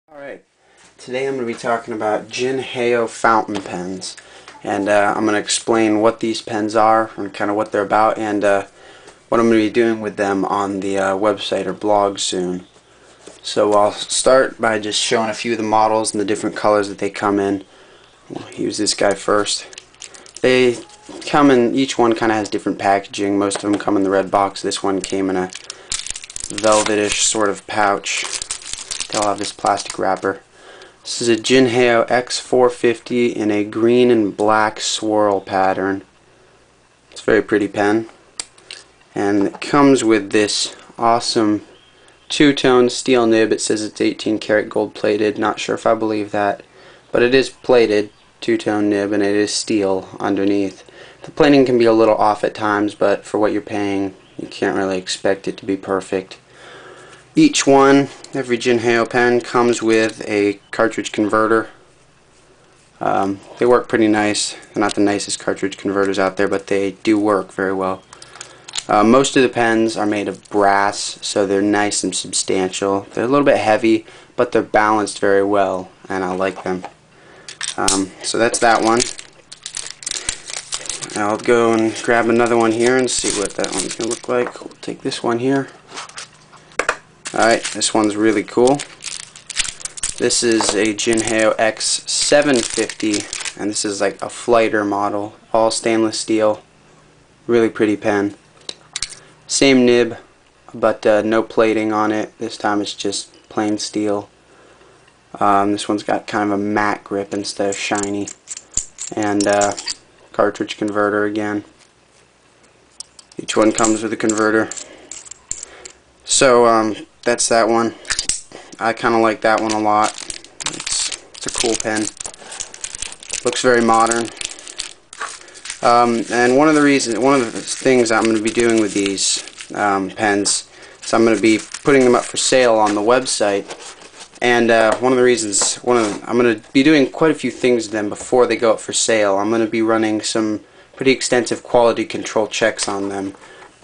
Alright, today I'm going to be talking about Jinhao fountain pens, and I'm going to explain what these pens are and kind of what they're about, and what I'm going to be doing with them on the website or blog soon. So I'll start by just showing a few of the models and the different colors that they come in. We'll use this guy first. They come in, each one kind of has different packaging. Most of them come in the red box. This one came in a velvetish sort of pouch. They'll have this plastic wrapper. This is a Jinhao X450 in a green and black swirl pattern. It's a very pretty pen. And it comes with this awesome two-tone steel nib. It says it's 18 karat gold plated. Not sure if I believe that, but it is plated, two-tone nib, and it is steel underneath. The plating can be a little off at times, but for what you're paying, you can't really expect it to be perfect. Each one, every Jinhao pen, comes with a cartridge converter. They work pretty nice. They're not the nicest cartridge converters out there, but they do work very well. Most of the pens are made of brass, so they're nice and substantial. They're a little bit heavy, but they're balanced very well, and I like them. So that's that one. I'll go and grab another one here and see what that one's going to look like. We'll take this one here. Alright, this one's really cool. This is a Jinhao X750, and this is like a flighter model, all stainless steel. Really pretty pen. Same nib, but no plating on it. This time it's just plain steel. This one's got kind of a matte grip instead of shiny. And cartridge converter again. Each one comes with a converter. So that's that one. I kind of like that one a lot. It's a cool pen. Looks very modern. And one of the things I'm going to be doing with these pens is I'm going to be putting them up for sale on the website. And I'm going to be doing quite a few things to them before they go up for sale. I'm going to be running some pretty extensive quality control checks on them.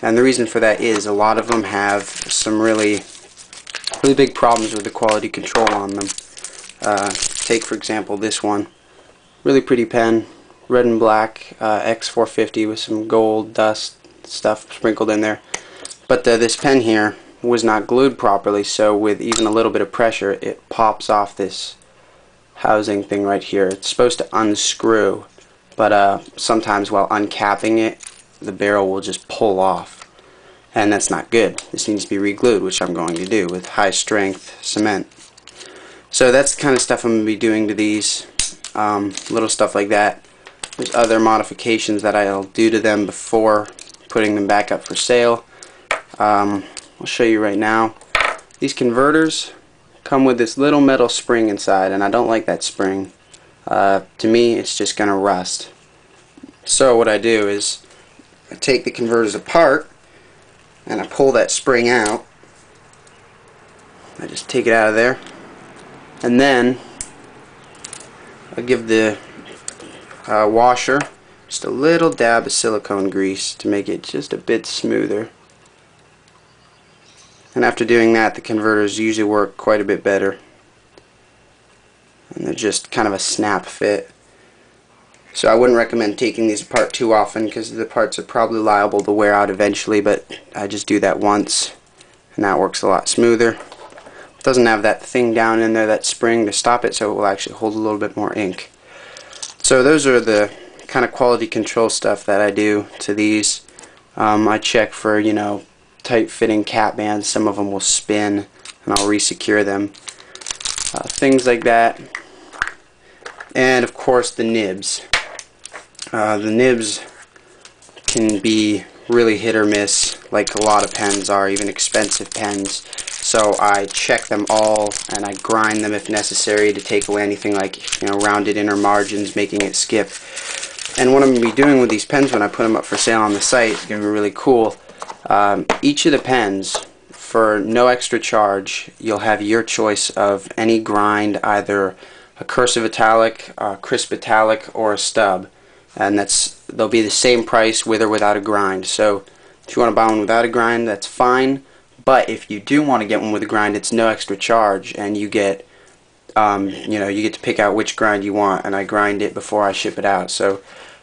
And the reason for that is a lot of them have some really big problems with the quality control on them. Take for example this one. Really pretty pen, red and black, X450 with some gold dust stuff sprinkled in there. But this pen here was not glued properly, so with even a little bit of pressure it pops off this housing thing right here. It's supposed to unscrew, but sometimes while uncapping it the barrel will just pull off, and that's not good. This needs to be re-glued, which I'm going to do with high strength cement. So that's the kind of stuff I'm going to be doing to these, little stuff like that. There's other modifications that I'll do to them before putting them back up for sale. I'll show you right now. These converters come with this little metal spring inside, and I don't like that spring. To me it's just gonna rust. So what I do is I take the converters apart and I pull that spring out. I just take it out of there, and then I give the washer just a little dab of silicone grease to make it just a bit smoother. And after doing that, the converters usually work quite a bit better, and they're just kind of a snap fit. So I wouldn't recommend taking these apart too often because the parts are probably liable to wear out eventually, but I just do that once and that works a lot smoother. It doesn't have that thing down in there, that spring, to stop it, so it will actually hold a little bit more ink. So those are the kind of quality control stuff that I do to these. I check for, tight fitting cap bands. Some of them will spin and I'll re-secure them. Things like that. And of course the nibs. The nibs can be really hit or miss, like a lot of pens are, even expensive pens. So I check them all and I grind them if necessary to take away anything like rounded inner margins, making it skip. And what I'm going to be doing with these pens when I put them up for sale on the site is going to be really cool. Each of the pens, for no extra charge, you'll have your choice of any grind, either a cursive italic, a crisp italic, or a stub. And they'll be the same price with or without a grind. So if you want to buy one without a grind, that's fine. But if you do want to get one with a grind, it's no extra charge, and you get you know, you get to pick out which grind you want, and I grind it before I ship it out. So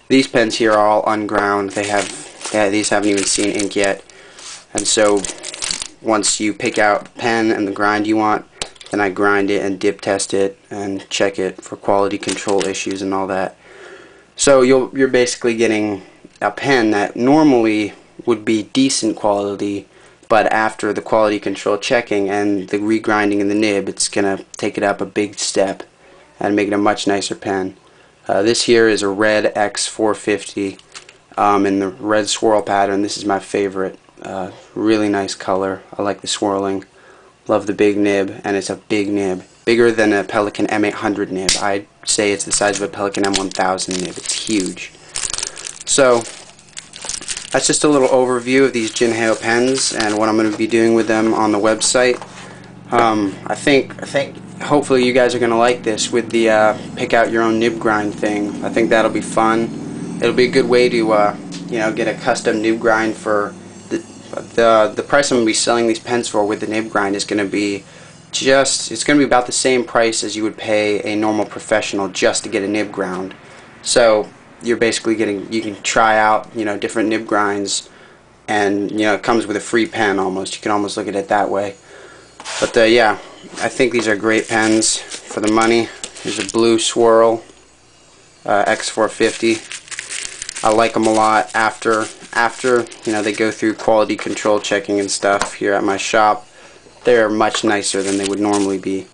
these pens here are all unground. These haven't even seen ink yet, and so once you pick out the pen and the grind you want, then I grind it and dip test it and check it for quality control issues and all that. So you're basically getting a pen that normally would be decent quality, but after the quality control checking and the regrinding in the nib, it's gonna take it up a big step and make it a much nicer pen. This here is a red X450 in the red swirl pattern. This is my favorite. Really nice color. I like the swirling. Love the big nib, and it's a big nib. Bigger than a Pelican M800 nib. I'd say it's the size of a Pelican M1000 nib. It's huge. So that's just a little overview of these Jinhao pens and what I'm going to be doing with them on the website. I think hopefully you guys are going to like this with the pick out your own nib grind thing. I think that'll be fun. It'll be a good way to you know, get a custom nib grind for the price I'm going to be selling these pens for with the nib grind is going to be it's going to be about the same price as you would pay a normal professional just to get a nib ground. So you're basically you can try out, you know, different nib grinds, and, you know, it comes with a free pen almost. You can almost look at it that way. But yeah, I think these are great pens for the money. There's a blue swirl X450. I like them a lot after you know, they go through quality control checking and stuff here at my shop. They're much nicer than they would normally be.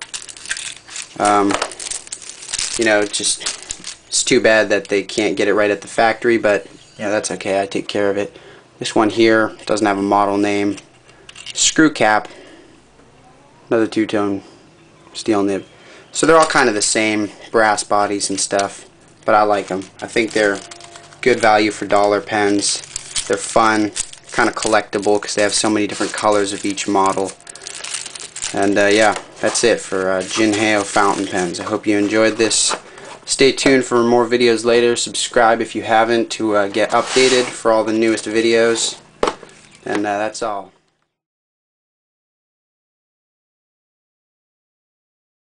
You know, it's too bad that they can't get it right at the factory, but yeah, that's okay. I take care of it. This one here doesn't have a model name. Screw cap. Another two-tone steel nib. So they're all kind of the same, brass bodies and stuff, but I like them. I think they're good value for dollar pens. They're fun, kind of collectible because they have so many different colors of each model. And yeah, that's it for Jinhao fountain pens. I hope you enjoyed this. Stay tuned for more videos later. Subscribe if you haven't to get updated for all the newest videos. And that's all.